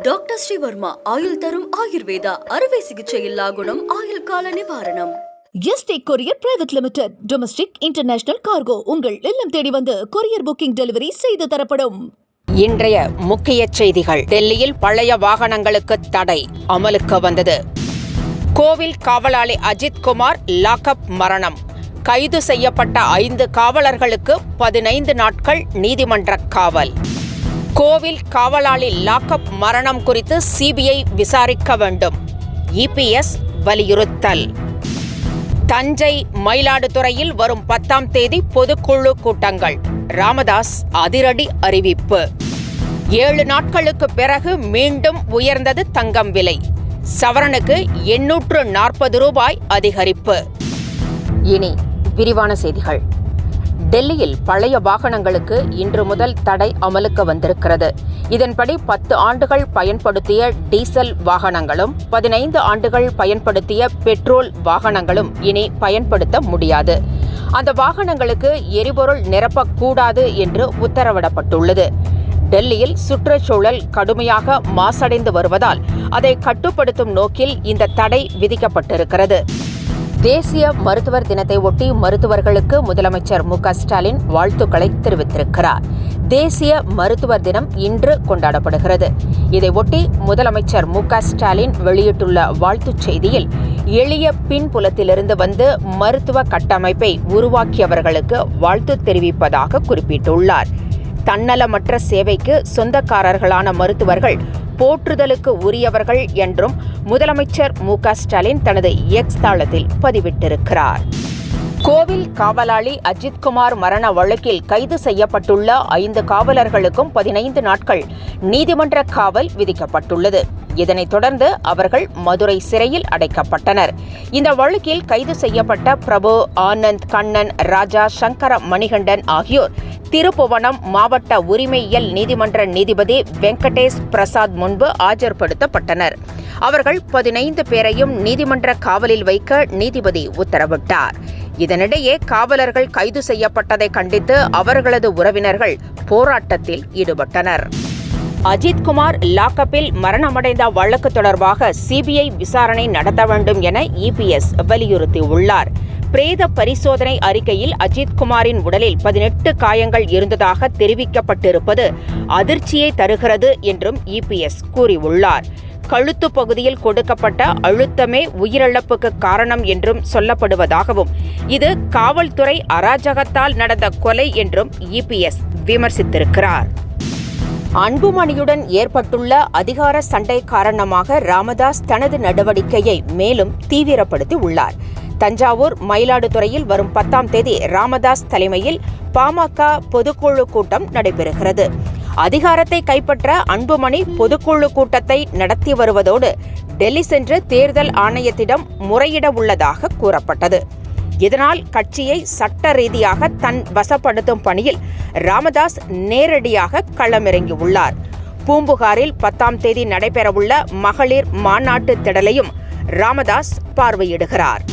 Doctor Sreevarma ஆயுள் தரும் ஆயுர்வேதா அறுவை சிகிச்சையில்லா குணம் ஆயுள் கால நிவாரணம். Yesterday courier private limited. Domestic international cargo உங்கள் இல்லம் தேடி வந்து கொரியர் புக்கிங் டெலிவரி செய்து தரப்படும். இன்றைய முக்கிய செய்திகள். டெல்லியில் பழைய வாகனங்களுக்கு தடை அமலுக்கு வந்தது. கோவில் காவலாளி அஜித் குமார் லாக்அப் மரணம். கைது செய்யப்பட்ட 5 காவலர்களுக்கு 15 நாட்கள் நீதிமன்ற காவல். கோவில் காவலாளி லாக்அப் மரணம் குறித்து சிபிஐ விசாரிக்க வேண்டும். இபிஎஸ் வலியுறுத்தல். தஞ்சை மயிலாடுதுறையில் வரும் 10ஆம் தேதி பொதுக்குழு கூட்டங்கள். ராமதாஸ் அதிரடி அறிவிப்பு. 7 நாட்களுக்கு பிறகு மீண்டும் உயர்ந்தது தங்கம் விலை. சவரனுக்கு 840 ரூபாய் அதிகரிப்பு. இனி விரிவான செய்திகள். டெல்லியில் பழைய வாகனங்களுக்கு இன்று முதல் தடை அமலுக்கு வந்திருக்கிறது. இதன்படி 10 ஆண்டுகள் பயன்படுத்திய டீசல் வாகனங்களும் 15 ஆண்டுகள் பயன்படுத்திய பெட்ரோல் வாகனங்களும் இனி பயன்படுத்த முடியாது. அந்த வாகனங்களுக்கு எரிபொருள் நிரப்பக்கூடாது என்று உத்தரவிடப்பட்டுள்ளது. டெல்லியில் சுற்றுச்சூழல் கடுமையாக மாசடைந்து வருவதால் அதை கட்டுப்படுத்தும் நோக்கில் இந்த தடை விதிக்கப்பட்டிருக்கிறது. தேசிய மருத்துவர் தினத்தை ஒட்டி மருத்துவர்களுக்கு முதலமைச்சர் மு.க.ஸ்டாலின் வாழ்த்துக்களை தெரிவித்திருக்கிறார். தேசிய மருத்துவர் தினம் இன்று கொண்டாடப்படுகிறது. இதையொட்டி முதலமைச்சர் மு.க.ஸ்டாலின் வெளியிட்டுள்ள வாழ்த்துச் செய்தியில், எளிய பின்புலத்திலிருந்து வந்து மருத்துவ கட்டமைப்பை உருவாக்கியவர்களுக்கு வாழ்த்து தெரிவிப்பதாக குறிப்பிட்டுள்ளார். தன்னலமற்ற சேவைக்கு சொந்தக்காரர்களான மருத்துவர்கள் போற்றுதலுக்கு உரியவர்கள் என்றும் முதலமைச்சர் மு.க.ஸ்டாலின் தனது எக்ஸ் தளத்தில் பதிவிட்டிருக்கிறார். கோவில் காவலாளி அஜித் குமார் மரண வழக்கில் கைது செய்யப்பட்டுள்ள 5 காவலர்களுக்கும் 15 நாட்கள் நீதிமன்ற காவல் விதிக்கப்பட்டுள்ளது. இதனைத் தொடர்ந்து அவர்கள் மதுரை சிறையில் அடைக்கப்பட்டனர். இந்த வழக்கில் கைது செய்யப்பட்ட பிரபு, ஆனந்த், கண்ணன், ராஜா, சங்கர மணிகண்டன் ஆகியோர் திருப்புவனம் மாவட்ட உரிமையியல் நீதிமன்ற நீதிபதி வெங்கடேஷ் பிரசாத் முன்பு ஆஜர்படுத்தப்பட்டனர். அவர்கள் 15 பேரையும் நீதிமன்ற காவலில் வைக்க நீதிபதி உத்தரவிட்டார். இதனிடையே காவலர்கள் கைது செய்யப்பட்டதை கண்டித்து அவர்களது உறவினர்கள் போராட்டத்தில் ஈடுபட்டனர். அஜித் குமார் லாக்அப்பில் மரணமடைந்த வழக்கு தொடர்பாக சிபிஐ விசாரணை நடத்த வேண்டும் என இபிஎஸ் வலியுறுத்தியுள்ளார். பிரேத பரிசோதனை அறிக்கையில் அஜித் குமாரின் உடலில் 18 காயங்கள் இருந்ததாக தெரிவிக்கப்பட்டிருப்பது அதிர்ச்சியை தருகிறது என்றும் இபிஎஸ் கூறியுள்ளார். கழுத்து பகுதியில் கொடுக்கப்பட்ட அழுத்தமே உயிரிழப்புக்கு காரணம் என்றும் சொல்லப்படுவதாகவும், இது காவல்துறை அராஜகத்தால் நடந்த கொலை என்றும் இபிஎஸ் விமர்சித்திருக்கிறார். அன்புமணியுடன் ஏற்பட்டுள்ள அதிகார சண்டை காரணமாக ராமதாஸ் தனது நடவடிக்கையை மேலும் தீவிரப்படுத்தி உள்ளார். தஞ்சாவூர் மயிலாடுதுறையில் வரும் 10ஆம் தேதி ராமதாஸ் தலைமையில் பாமக பொதுக்குழு கூட்டம் நடைபெறுகிறது. அதிகாரத்தை கைப்பற்ற அன்புமணி பொதுக்குழு கூட்டத்தை நடத்தி வருவதோடு டெல்லி சென்று தேர்தல் ஆணையத்திடம் முறையிட உள்ளதாக கூறப்பட்டது. இதனால் கட்சியை சட்ட ரீதியாக தன் வசப்படுத்தும் பணியில் ராமதாஸ் நேரடியாக களமிறங்கியுள்ளார். பூம்புகாரில் 10ஆம் தேதி நடைபெறவுள்ள மகளிர் மாநாட்டு திடலையும் ராமதாஸ் பார்வையிடுகிறார்.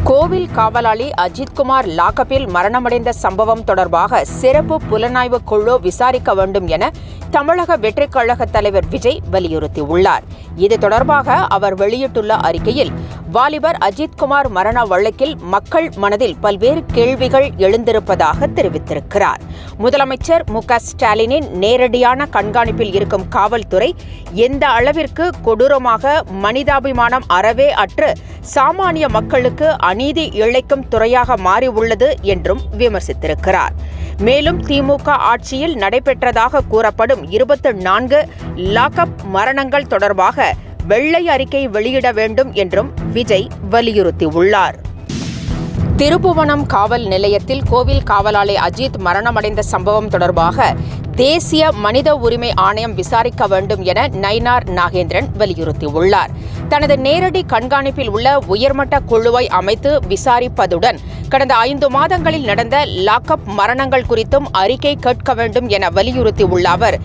கோவில் காவலாளி அஜித் குமார் லாக்அப்பில் மரணமடைந்த சம்பவம் தொடர்பாக சிறப்பு புலனாய்வு குழு விசாரிக்க வேண்டும் என தமிழக வெற்றிக் கழக தலைவர் விஜய் வலியுறுத்தியுள்ளார். இது தொடர்பாக அவர் வெளியிட்டுள்ள அறிக்கையில், வாலிபர் அஜித் குமார் மரண வழக்கில் மக்கள் மனதில் பல்வேறு கேள்விகள் எழுந்திருப்பதாக தெரிவித்திருக்கிறார். முதலமைச்சர் மு.க.ஸ்டாலினின் நேரடியான கண்காணிப்பில் இருக்கும் காவல்துறை எந்த அளவிற்கு கொடூரமாக மனிதாபிமானம் அறவே அற்று சாமானிய மக்களுக்கு அநீதி இழைக்கும் துறையாக மாறியுள்ளது என்றும் விமர்சித்திருக்கிறார். மேலும் திமுக ஆட்சியில் நடைபெற்றதாக கூறப்படும் 24 லாக்அப் மரணங்கள் தொடர்பாக வெள்ளை அறிக்கை வெளியிட வேண்டும் என்றும் விஜய் வலியுறுத்தியுள்ளார். திருப்புவனம் காவல் நிலையத்தில் கோவில் காவலாளி அஜித் மரணமடைந்த சம்பவம் தொடர்பாக தேசிய மனித உரிமை ஆணையம் விசாரிக்க வேண்டும் என நயினார் நாகேந்திரன் வலியுறுத்தியுள்ளார். தனது நேரடி கண்காணிப்பில் உள்ள உயர்மட்ட குழுவை அமைத்து விசாரிப்பதுடன் கடந்த 5 மாதங்களில் நடந்த லாக்அப் மரணங்கள் குறித்தும் அறிக்கை கேட்க வேண்டும் என வலியுறுத்தியுள்ள அவர்,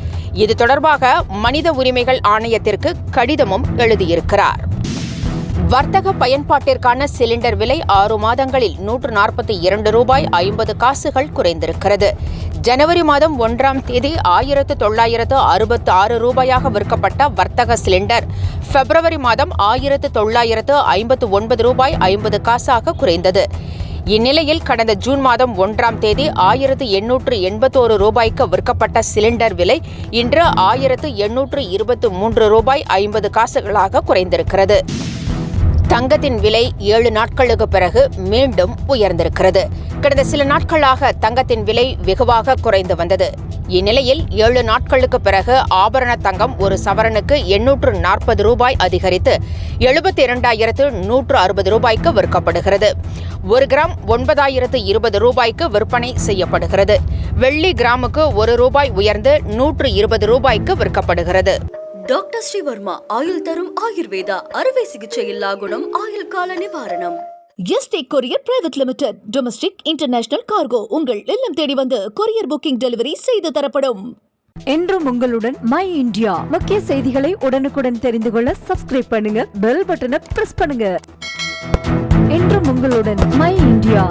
இது தொடர்பாக மனித உரிமைகள் ஆணையத்திற்கு கடிதமும் எழுதியிருக்கிறார். வர்த்தக பயன்பாட்டிற்கான சிலிண்டர் விலை 6 மாதங்களில் 142 ரூபாய் 50 காசுகள் குறைந்திருக்கிறது. ஜனவரி மாதம் 1ஆம் தேதி 1966 ரூபாயாக விற்கப்பட்ட வர்த்தக சிலிண்டர் பிப்ரவரி மாதம் 1959 ரூபாய் 50 காசாக குறைந்தது. இந்நிலையில் கடந்த ஜூன் மாதம் 1ஆம் தேதி 1881 ரூபாய்க்கு விற்கப்பட்ட சிலிண்டர் விலை இன்று 1823 ரூபாய் 50 காசுகளாக குறைந்திருக்கிறது. தங்கத்தின் விலை 7 நாட்களுக்கு பிறகு மீண்டும் உயர்ந்திருக்கிறது. கடந்த சில நாட்களாக தங்கத்தின் விலை வெகுவாக குறைந்து வந்தது. இந்நிலையில் 7 நாட்களுக்கு பிறகு ஆபரண தங்கம் ஒரு சவரனுக்கு 840 ரூபாய் அதிகரித்து 72,160 ரூபாய்க்கு விற்கப்படுகிறது. 1 கிராம் 9,020 ரூபாய்க்கு விற்பனை செய்யப்படுகிறது. வெள்ளி கிராமுக்கு 1 ரூபாய் உயர்ந்து 120 ரூபாய்க்கு விற்கப்படுகிறது. டாக்டர் ஸ்ரீவர்மா ஆயுள் தரும் ஆயுர்வேதா அறுவை சிகிச்சை இல்லா குணம் ஆயுள் கால நிவாரணம். Yesterday courier private limited domestic international cargo உங்கள் இல்லம் தேடி வந்து கொரியர் புக்கிங் டெலிவரி செய்து தரப்படும். என்றும் உங்களுடன் மை இந்தியா. முக்கிய செய்திகளை உடனுக்குடன் தெரிந்து கொள்ள சப்ஸ்கிரைப் பண்ணுங்க, பெல் பட்டனை பிரஸ் பண்ணுங்க. என்றும் உங்களுடன் மை இந்தியா.